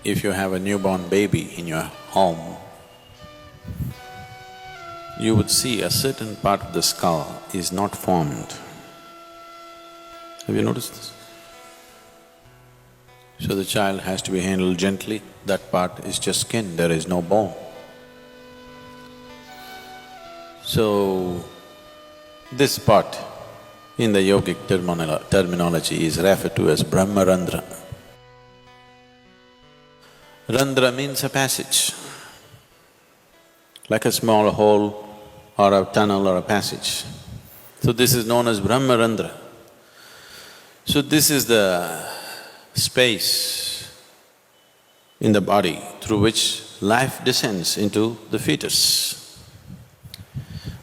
If you have a newborn baby in your home, you would see a certain part of the skull is not formed. Have you noticed this? So the child has to be handled gently, that part is just skin, there is no bone. So, this part in the yogic terminology is referred to as Brahmarandhra. Randhra means a passage, like a small hole or a tunnel or a passage. So this is known as Brahmarandhra. So this is the space in the body through which life descends into the fetus.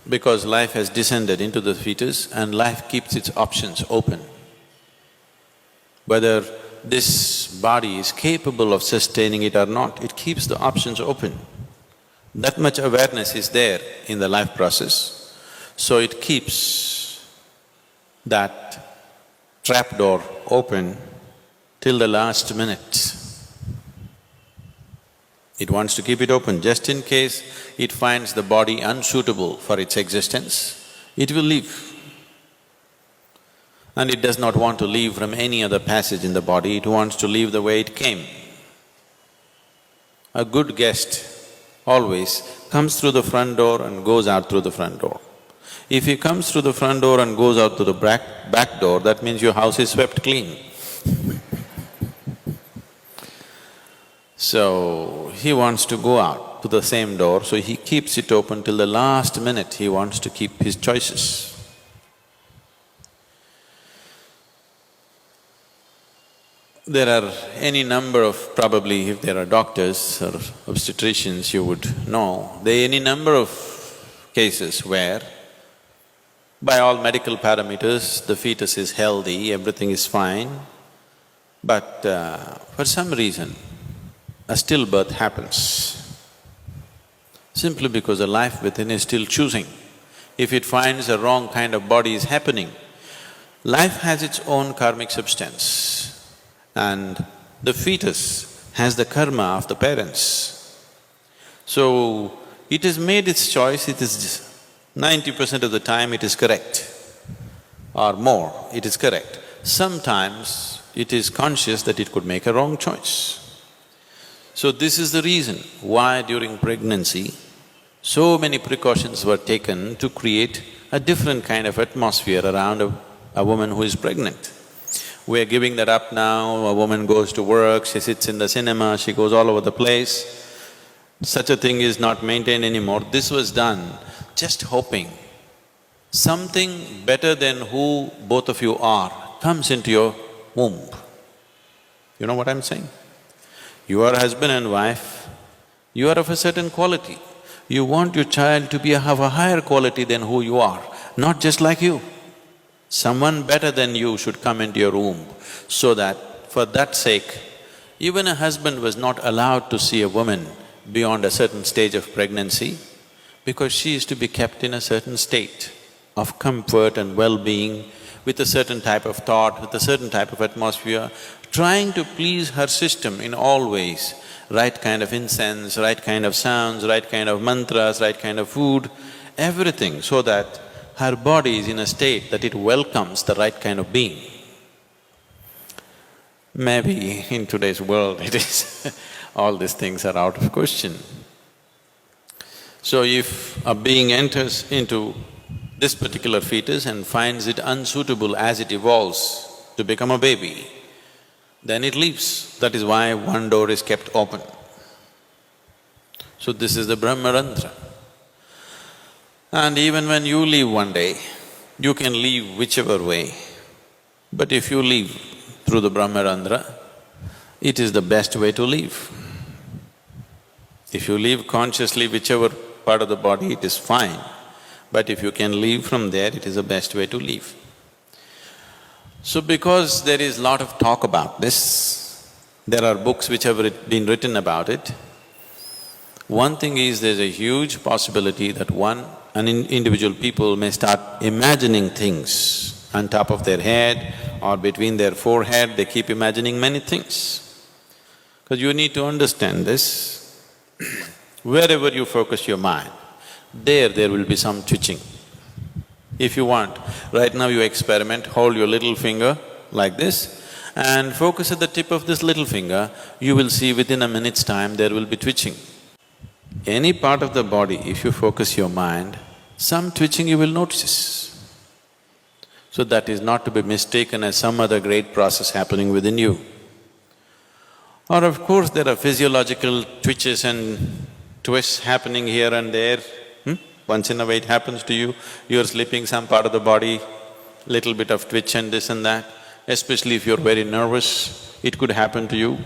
Because life has descended into the fetus and life keeps its options open. Whether this body is capable of sustaining it or not, it keeps the options open. That much awareness is there in the life process, so it keeps that trapdoor open till the last minute. It wants to keep it open just in case it finds the body unsuitable for its existence, it will leave. And it does not want to leave from any other passage in the body, it wants to leave the way it came. A good guest always comes through the front door and goes out through the front door. If he comes through the front door and goes out to the back door, that means your house is swept clean. So, he wants to go out to the same door, so he keeps it open till the last minute, he wants to keep his choices. There are any number of… probably if there are doctors or obstetricians, you would know, there are any number of cases where by all medical parameters, the fetus is healthy, everything is fine, but for some reason, a stillbirth happens, simply because the life within is still choosing. If it finds a wrong kind of body is happening, life has its own karmic substance and the fetus has the karma of the parents. So, it has made its choice, it is 90% of the time it is correct or more, it is correct. Sometimes it is conscious that it could make a wrong choice. So this is the reason why during pregnancy, so many precautions were taken to create a different kind of atmosphere around a woman who is pregnant. We are giving that up now, a woman goes to work, she sits in the cinema, she goes all over the place. Such a thing is not maintained anymore. This was done just hoping something better than who both of you are comes into your womb. You know what I'm saying? You are husband and wife, you are of a certain quality. You want your child to have a higher quality than who you are, not just like you. Someone better than you should come into your womb, so that for that sake, even a husband was not allowed to see a woman beyond a certain stage of pregnancy, because she is to be kept in a certain state of comfort and well-being, with a certain type of thought, with a certain type of atmosphere, trying to please her system in all ways, right kind of incense, right kind of sounds, right kind of mantras, right kind of food, everything, so that her body is in a state that it welcomes the right kind of being. Maybe in today's world it is all these things are out of question. So if a being enters into this particular fetus and finds it unsuitable as it evolves to become a baby, then it leaves. That is why one door is kept open. So this is the Brahmarandhra. And even when you leave one day, you can leave whichever way. But if you leave through the Brahmarandhra, it is the best way to leave. If you leave consciously whichever part of the body, it is fine. But if you can leave from there, it is the best way to leave. So because there is lot of talk about this, there are books which have been written about it. One thing is, there's a huge possibility that individual people may start imagining things on top of their head or between their forehead, they keep imagining many things. Because you need to understand this. Wherever you focus your mind, there will be some twitching. If you want, right now you experiment, hold your little finger like this and focus at the tip of this little finger, you will see within a minute's time there will be twitching. Any part of the body, if you focus your mind, some twitching you will notice. So that is not to be mistaken as some other great process happening within you. Or of course, there are physiological twitches and twists happening here and there. Once in a while it happens to you, you're sleeping, some part of the body, little bit of twitch and this and that. Especially if you're very nervous, it could happen to you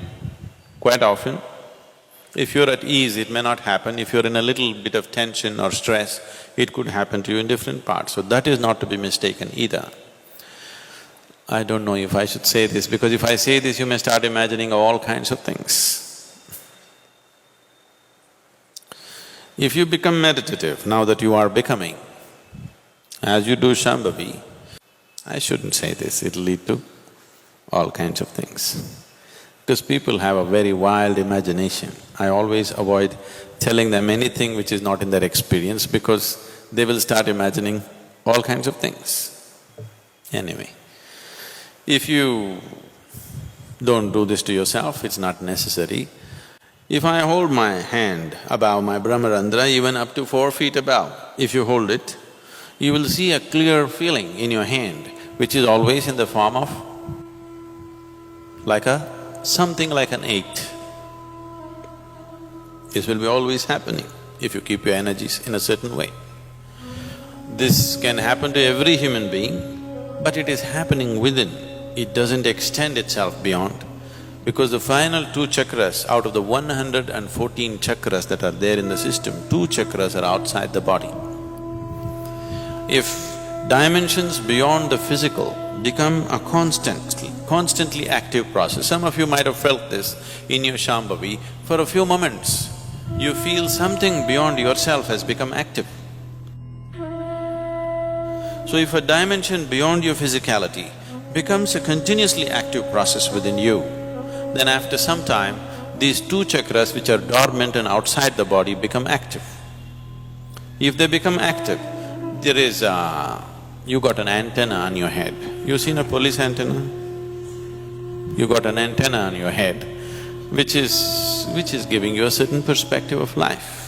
quite often. If you're at ease, it may not happen. If you're in a little bit of tension or stress, it could happen to you in different parts. So that is not to be mistaken either. I don't know if I should say this, because if I say this, you may start imagining all kinds of things. If you become meditative, now that you are becoming, as you do Shambhavi, I shouldn't say this, it'll lead to all kinds of things. Because people have a very wild imagination. I always avoid telling them anything which is not in their experience because they will start imagining all kinds of things. Anyway, if you don't do this to yourself, it's not necessary. If I hold my hand above my Brahmarandhra, even up to 4 feet above, if you hold it, you will see a clear feeling in your hand, which is always in the form of something like an 8. This will be always happening if you keep your energies in a certain way. This can happen to every human being, but it is happening within. It doesn't extend itself beyond. Because the final 2 chakras, out of the 114 chakras that are there in the system, 2 chakras are outside the body. If dimensions beyond the physical become a constantly active process, some of you might have felt this in your Shambhavi, for a few moments, you feel something beyond yourself has become active. So if a dimension beyond your physicality becomes a continuously active process within you, then after some time, these 2 chakras which are dormant and outside the body become active. If they become active, there is you got an antenna on your head. You seen a police antenna? You got an antenna on your head, which is giving you a certain perspective of life.